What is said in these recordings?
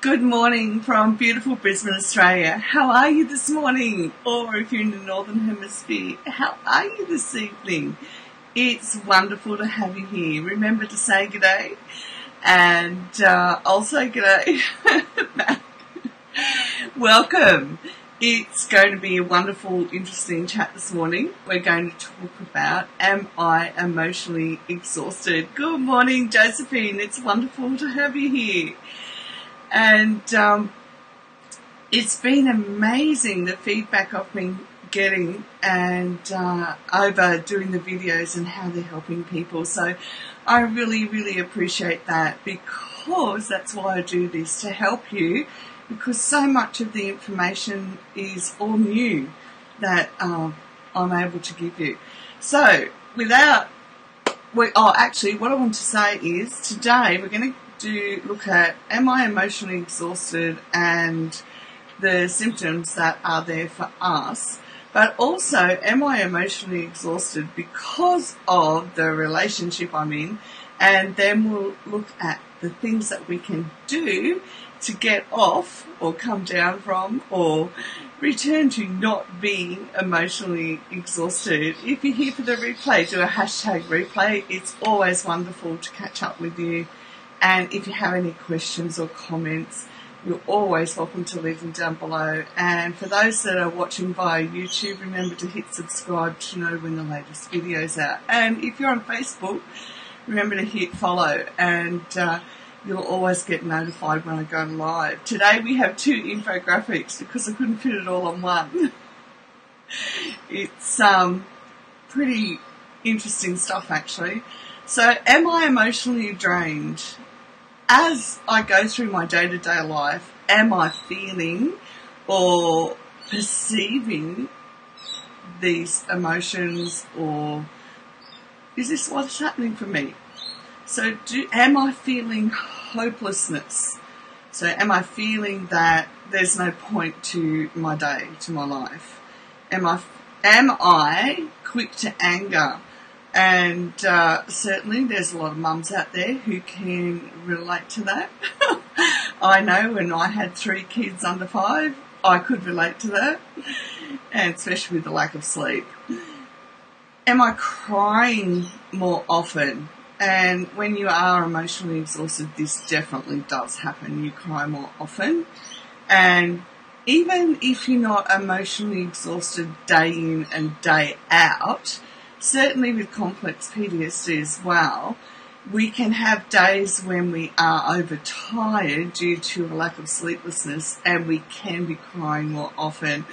Good morning from beautiful Brisbane, Australia. How are you this morning? Or if you're in the Northern Hemisphere, how are you this evening? It's wonderful to have you here. Remember to say g'day, and I'll say g'day back. Welcome. It's going to be a wonderful, interesting chat this morning. We're going to talk about, am I emotionally exhausted? Good morning, Josephine. It's wonderful to have you here. And it's been amazing, the feedback I've been getting and over doing the videos and how they're helping people. So I really appreciate that, because that's why I do this, to help you, because so much of the information is all new that I'm able to give you. So what I want to say is today we're going to look at, am I emotionally exhausted, and the symptoms that are there for us, but also am I emotionally exhausted because of the relationship I'm in, and then we'll look at the things that we can do to get off or come down from or return to not being emotionally exhausted. If you're here for the replay, do a hashtag replay. It's always wonderful to catch up with you. And if you have any questions or comments, you're always welcome to leave them down below. And for those that are watching via YouTube, remember to hit subscribe to know when the latest video's out. And if you're on Facebook, remember to hit follow, and you'll always get notified when I go live. Today we have 2 infographics because I couldn't fit it all on one. It's pretty interesting stuff, actually. So, am I emotionally drained? As I go through my day-to-day life, am I feeling or perceiving these emotions, or is this what's happening for me? So am I feeling hopelessness? So am I feeling that there's no point to my day, to my life? Am I quick to anger? And certainly there's a lot of mums out there who can relate to that. I know when I had 3 kids under 5, I could relate to that, and especially with the lack of sleep. Am I crying more often? And when you are emotionally exhausted, this definitely does happen. You cry more often. And even if you're not emotionally exhausted day in and day out, certainly with complex PTSD as well, we can have days when we are overtired due to a lack of sleeplessness, and we can be crying more often.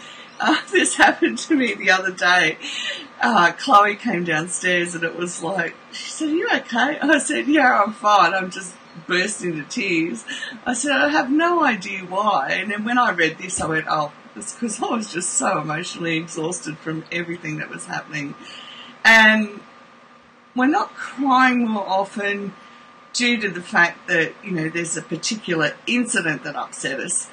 This happened to me the other day. Chloe came downstairs and it was like, she said, "Are you okay?" I said, "Yeah, I'm fine. I'm just bursting into tears." I said, "I have no idea why." And then when I read this, I went, oh, it's because I was just so emotionally exhausted from everything that was happening. And we're not crying more often due to the fact that, there's a particular incident that upset us.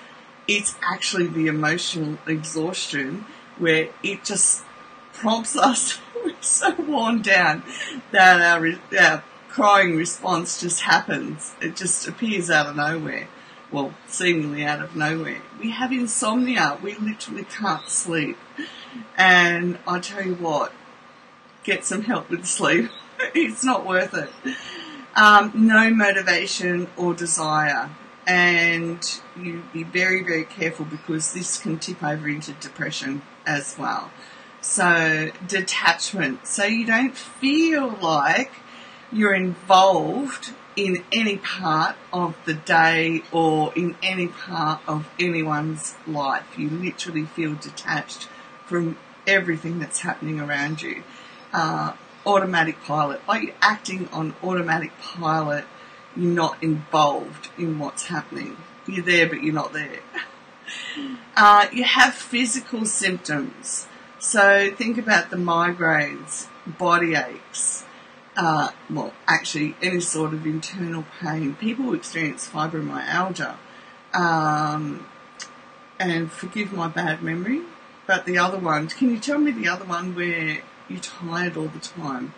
It's actually the emotional exhaustion where it just prompts us. We're so worn down that our crying response just happens. It just appears out of nowhere. Well, seemingly out of nowhere. We have insomnia. We literally can't sleep. And I tell you what, get some help with sleep. It's not worth it. No motivation or desire. And you be very careful, because this can tip over into depression as well. So detachment. So you don't feel like you're involved in any part of the day or in any part of anyone's life. You literally feel detached from everything that's happening around you. Automatic pilot. Like you're acting on automatic pilot. You're not involved in what's happening. You're there, but you're not there. You have physical symptoms. So think about the migraines, body aches, actually any sort of internal pain. People who experience fibromyalgia, and forgive my bad memory, but the other one, can you tell me the other one where you're tired all the time?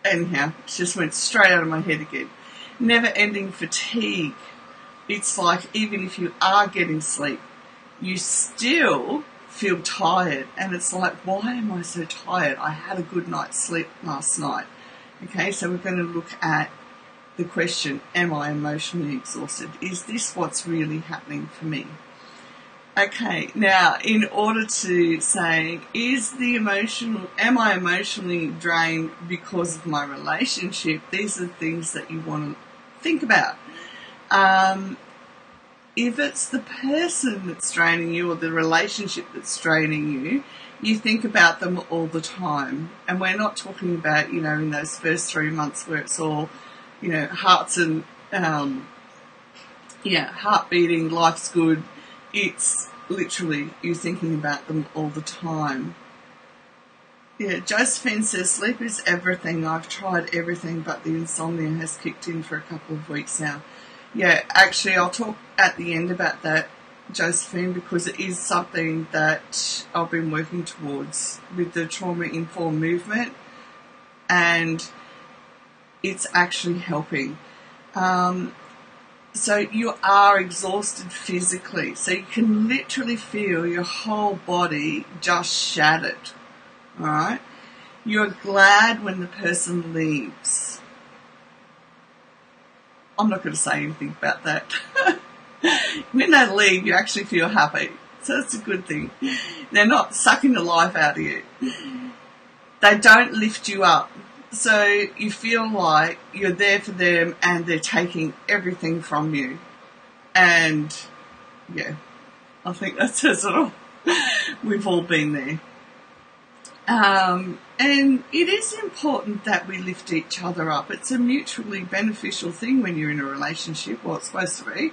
Anyhow, it just went straight out of my head again. Never-ending fatigue. it's like even if you are getting sleep, you still feel tired, and it's like, why am I so tired? I had a good night's sleep last night. Okay, so we're going to look at the question, am I emotionally exhausted? Is this what's really happening for me? Okay, now in order to say, am I emotionally drained because of my relationship? These are things that you want to think about. If it's the person that's draining you or the relationship that's draining you, you think about them all the time. And we're not talking about, in those first 3 months where it's all, hearts and, heart beating, life's good. It's literally you thinking about them all the time. Yeah, Josephine says, sleep is everything. I've tried everything, but the insomnia has kicked in for a couple of weeks now. Yeah, actually, I'll talk at the end about that, Josephine, because it is something that I've been working towards with the trauma-informed movement, and it's actually helping. So you are exhausted physically, so you can literally feel your whole body just shattered, all right? You're glad when the person leaves. I'm not going to say anything about that. When they leave, you actually feel happy. So that's a good thing. They're not sucking the life out of you. They don't lift you up. So you feel like you're there for them and they're taking everything from you. And, yeah, I think that says it all. We've all been there. And it is important that we lift each other up. It's a mutually beneficial thing when you're in a relationship, well, it's supposed to be.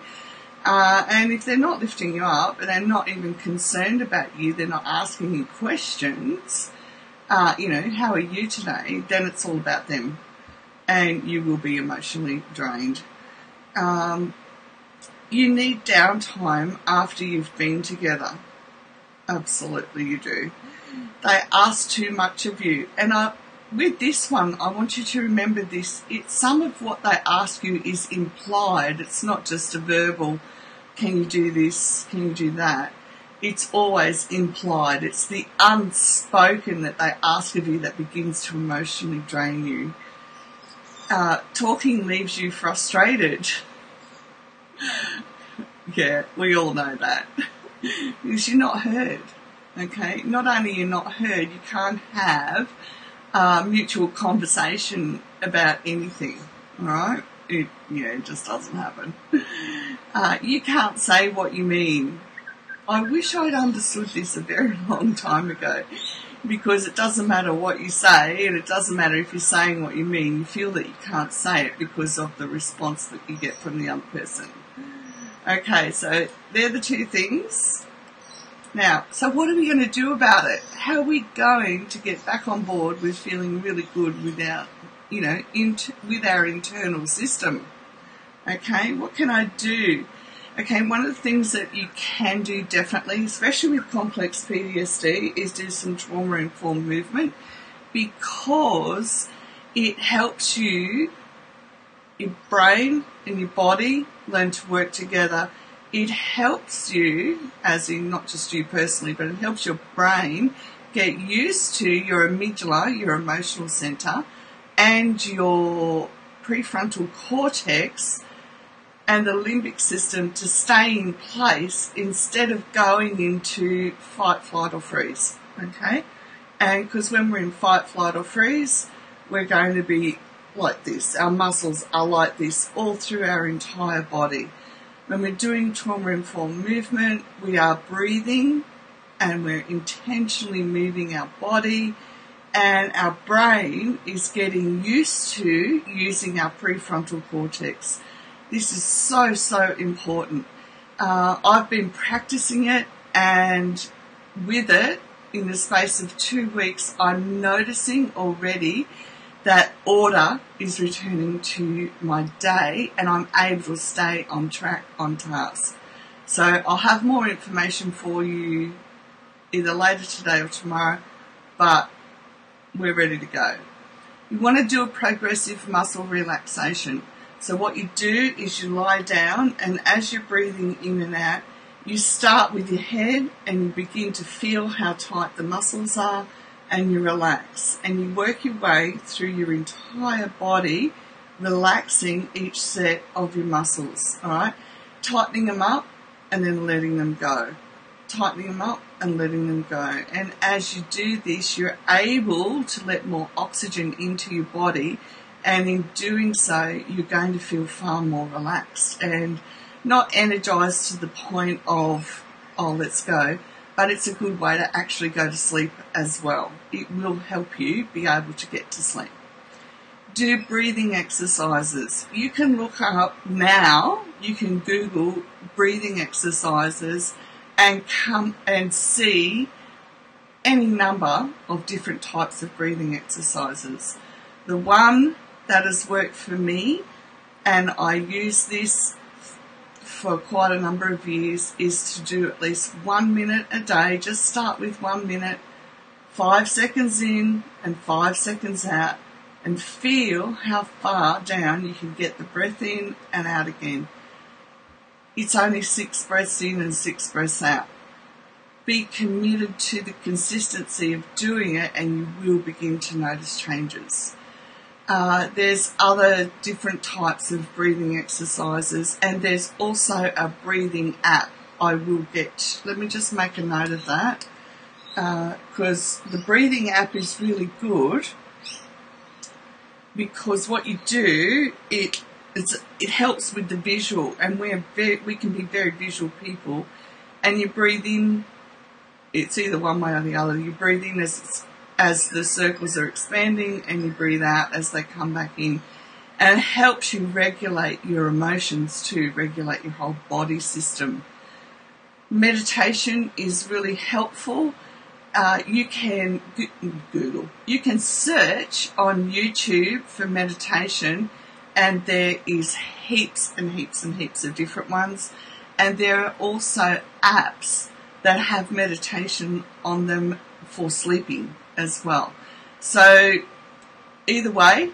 And if they're not lifting you up and they're not even concerned about you, they're not asking you questions, how are you today, then it's all about them. And you will be emotionally drained. You need downtime after you've been together. Absolutely you do. They ask too much of you. And with this one, I want you to remember this. Some of what they ask you is implied. It's not just a verbal, can you do this, can you do that? It's always implied. It's the unspoken that they ask of you that begins to emotionally drain you. Talking leaves you frustrated. Yeah, we all know that. Because you're not heard. Okay, not only you're not heard, you can't have mutual conversation about anything, all right? It just doesn't happen. You can't say what you mean. I wish I'd understood this a very long time ago, because it doesn't matter what you say, and it doesn't matter if you're saying what you mean. You feel that you can't say it because of the response that you get from the other person. Okay, so they're the two things. Now, so what are we going to do about it? How are we going to get back on board with feeling really good with our, with our internal system? Okay, what can I do? Okay, one of the things that you can do definitely, especially with complex PTSD, is do some trauma-informed movement, because it helps you, your brain and your body, learn to work together. It helps you, as in not just you personally, but it helps your brain get used to your amygdala, your emotional center, and your prefrontal cortex and the limbic system to stay in place instead of going into fight, flight or freeze, okay? And because when we're in fight, flight or freeze, we're going to be like this. Our muscles are like this all through our entire body. When we're doing trauma-informed movement, we are breathing and we're intentionally moving our body, and our brain is getting used to using our prefrontal cortex. This is so, so important. I've been practicing it, and with it, in the space of 2 weeks, I'm noticing already that order is returning to my day, and I'm able to stay on track, on task. So I'll have more information for you either later today or tomorrow, but we're ready to go. You want to do a progressive muscle relaxation. So what you do is you lie down, and as you're breathing in and out, you start with your head and you begin to feel how tight the muscles are, and you relax. And you work your way through your entire body, relaxing each set of your muscles, all right? Tightening them up and then letting them go. Tightening them up and letting them go. And as you do this, you're able to let more oxygen into your body, and in doing so, you're going to feel far more relaxed and not energized to the point of, oh, let's go, but it's a good way to actually go to sleep as well. It will help you be able to get to sleep. Do breathing exercises. You can look up now, you can Google breathing exercises and come and see any number of different types of breathing exercises. The one that has worked for me, and I use this for quite a number of years, is to do at least 1 minute a day. Just start with 1 minute, 5 seconds in and 5 seconds out, and feel how far down you can get the breath in and out again. It's only 6 breaths in and 6 breaths out. Be committed to the consistency of doing it, and you will begin to notice changes. There's other different types of breathing exercises, and there's also a breathing app. Let me just make a note of that, because the breathing app is really good, because what you do, it helps with the visual, and we can be very visual people, and you breathe in, it's either one way or the other. You breathe in as the circles are expanding, and you breathe out as they come back in. And it helps you regulate your emotions too, regulate your whole body system. Meditation is really helpful. You can Google, you can search on YouTube for meditation, and there is heaps and heaps and heaps of different ones. And there are also apps that have meditation on them for sleeping as well. So either way,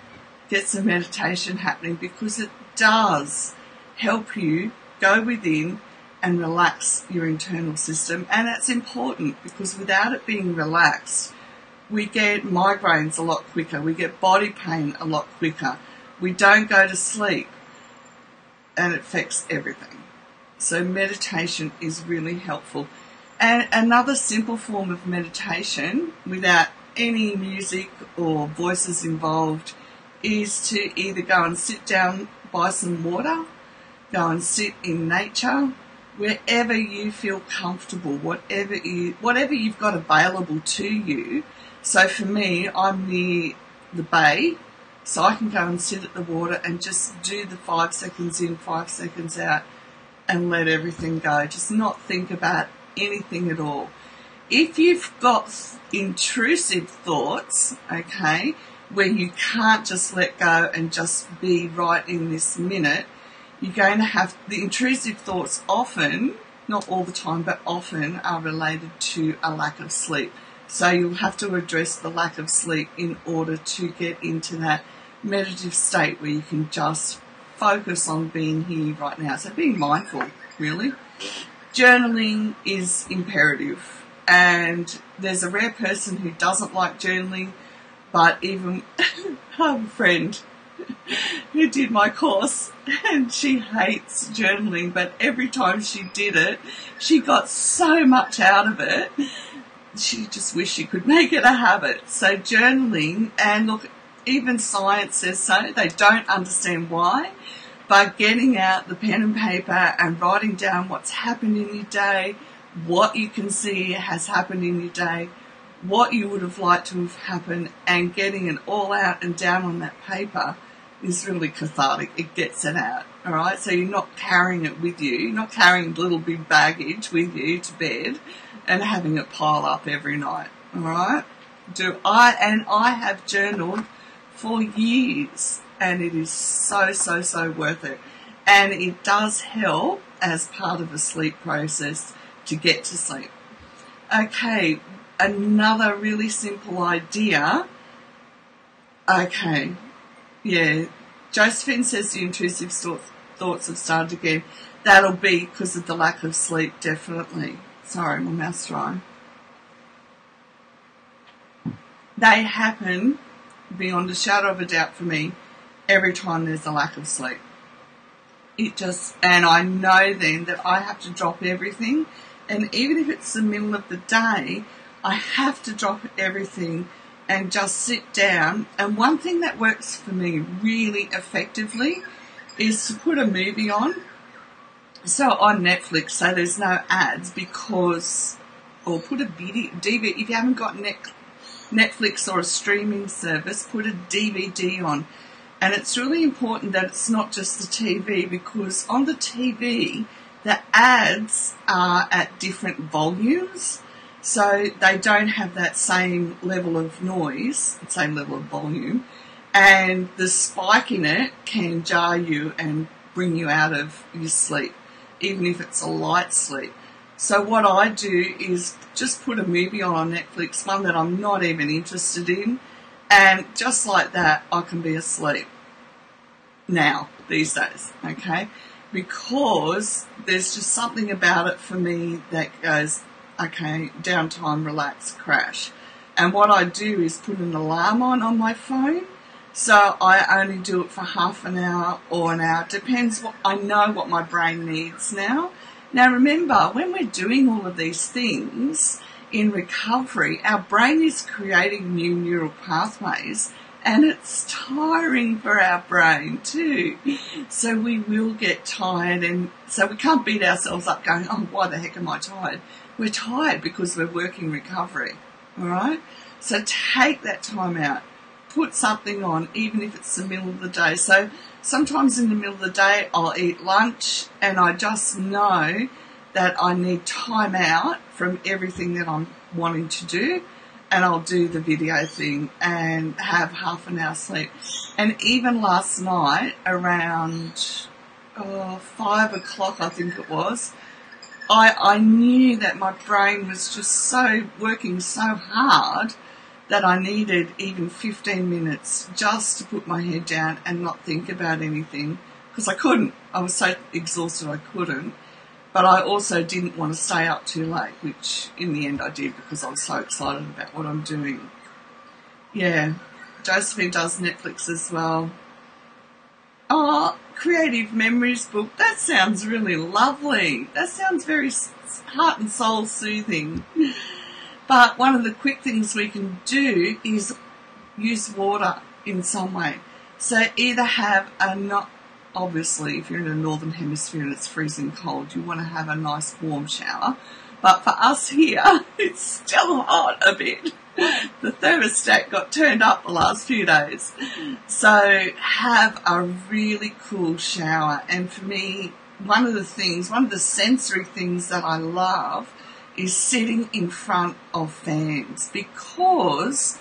get some meditation happening, because it does help you go within and relax your internal system. And it's important, because without it being relaxed, we get migraines a lot quicker, we get body pain a lot quicker, we don't go to sleep, and it affects everything. So meditation is really helpful. And another simple form of meditation, without any music or voices involved, is to either go and sit down by some water, go and sit in nature, wherever you feel comfortable, whatever you've got available to you. So for me, I'm near the bay, so I can go and sit at the water and just do the 5 seconds in, 5 seconds out, and let everything go. Just not think about anything at all. If you've got intrusive thoughts, okay, where you can't just let go and just be right in this minute, you're going to have the intrusive thoughts often, not all the time, but often are related to a lack of sleep. So you'll have to address the lack of sleep in order to get into that meditative state where you can just focus on being here right now. So being mindful, really. Journaling is imperative, and there's a rare person who doesn't like journaling, but even I have a friend who did my course, and she hates journaling, but every time she did it, she got so much out of it. She just wished she could make it a habit. So journaling, and look, even science says so, they don't understand why, but getting out the pen and paper and writing down what's happened in your day, what you can see has happened in your day, what you would have liked to have happened, and getting it all out and down on that paper is really cathartic. It gets it out, all right? So you're not carrying it with you. You're not carrying little big baggage with you to bed and having it pile up every night, all right? I have journaled for years, and it is so, so, so worth it. And it does help as part of a sleep process to get to sleep. Okay, another really simple idea. Okay, yeah, Josephine says the intrusive thoughts have started again. That'll be because of the lack of sleep, definitely. Sorry, my mouth's dry. They happen, beyond a shadow of a doubt for me, every time there's a lack of sleep. And I know then that I have to drop everything, and even if it's the middle of the day, I have to drop everything and just sit down. And one thing that works for me really effectively is to put a movie on. So on Netflix, so there's no ads, or put a DVD, if you haven't got Netflix or a streaming service, put a DVD on. And it's really important that it's not just the TV, because on the TV, the ads are at different volumes, so they don't have that same level of noise, same level of volume, and the spike in it can jar you and bring you out of your sleep, even if it's a light sleep. So what I do is just put a movie on Netflix, one that I'm not even interested in, and just like that, I can be asleep now, these days, okay? Because there's just something about it for me that goes, okay, downtime, relax, crash. And what I do is put an alarm on my phone, so I only do it for half an hour or an hour. Depends I know what my brain needs now. Now remember, when we're doing all of these things in recovery, our brain is creating new neural pathways, and it's tiring for our brain too. So we will get tired, and so we can't beat ourselves up going, oh, why the heck am I tired? We're tired because we're working recovery, all right? So take that time out. Put something on, even if it's the middle of the day. So sometimes in the middle of the day, I'll eat lunch, and I just know that I need time out from everything that I'm wanting to do, and I'll do the video thing and have half an hour sleep. And even last night, around 5 o'clock, I think it was, I knew that my brain was just working so hard that I needed even 15 minutes just to put my head down and not think about anything, because I couldn't. I was so exhausted I couldn't. But I also didn't want to stay up too late, which in the end I did because I was so excited about what I'm doing. Yeah, Josephine does Netflix as well. Oh, Creative Memories book. That sounds really lovely. That sounds very heart and soul soothing. But one of the quick things we can do is use water in some way. So either have obviously, if you're in the northern hemisphere and it's freezing cold, you want to have a nice warm shower. But for us here, it's still hot a bit. The thermostat got turned up the last few days. So have a really cool shower. And for me, one of the sensory things that I love is sitting in front of fans, because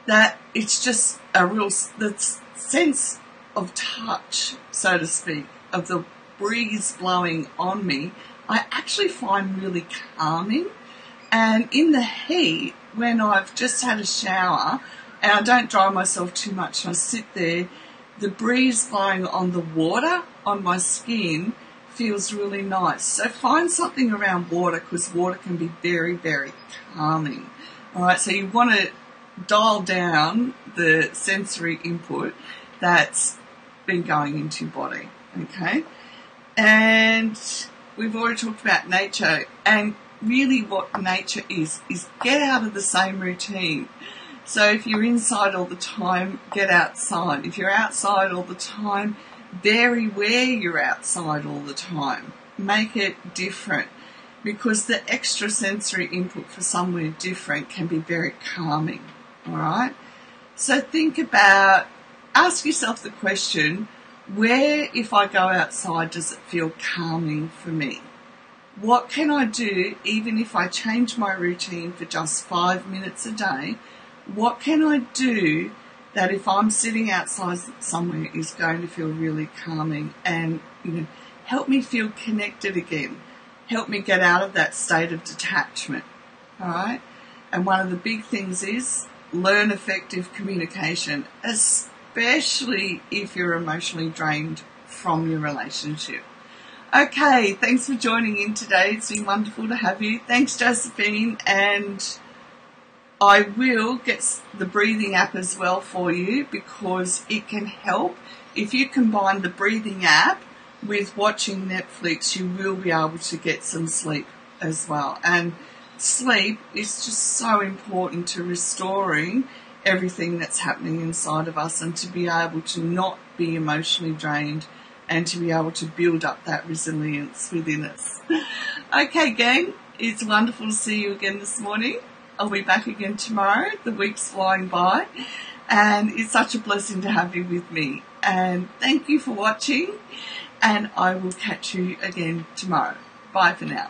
that it's just the sense of touch, so to speak, of the breeze blowing on me, I actually find really calming. And in the heat, when I've just had a shower and I don't dry myself too much, I sit there, the breeze blowing on the water on my skin feels really nice. So find something around water, because water can be very, very calming. All right, so you want to dial down the sensory input that's been going into your body, okay? And we've already talked about nature, and really what nature is get out of the same routine. So if you're inside all the time, get outside. If you're outside all the time, vary where you're outside all the time. Make it different, because the extra sensory input for somewhere different can be very calming, all right? So ask yourself the question, where, if I go outside, does it feel calming for me? What can I do, even if I change my routine for just 5 minutes a day? What can I do that if I'm sitting outside somewhere is going to feel really calming and help me feel connected again, help me get out of that state of detachment, all right? And one of the big things is learn effective communication. As especially if you're emotionally drained from your relationship. Okay, thanks for joining in today. It's been wonderful to have you. Thanks, Josephine. And I will get the breathing app as well for you, because it can help. If you combine the breathing app with watching Netflix, you will be able to get some sleep as well. And sleep is just so important to restoring everything that's happening inside of us, and to be able to not be emotionally drained and to be able to build up that resilience within us. Okay, gang, it's wonderful to see you again this morning. I'll be back again tomorrow. The week's flying by, and it's such a blessing to have you with me. And thank you for watching, and I will catch you again tomorrow. Bye for now.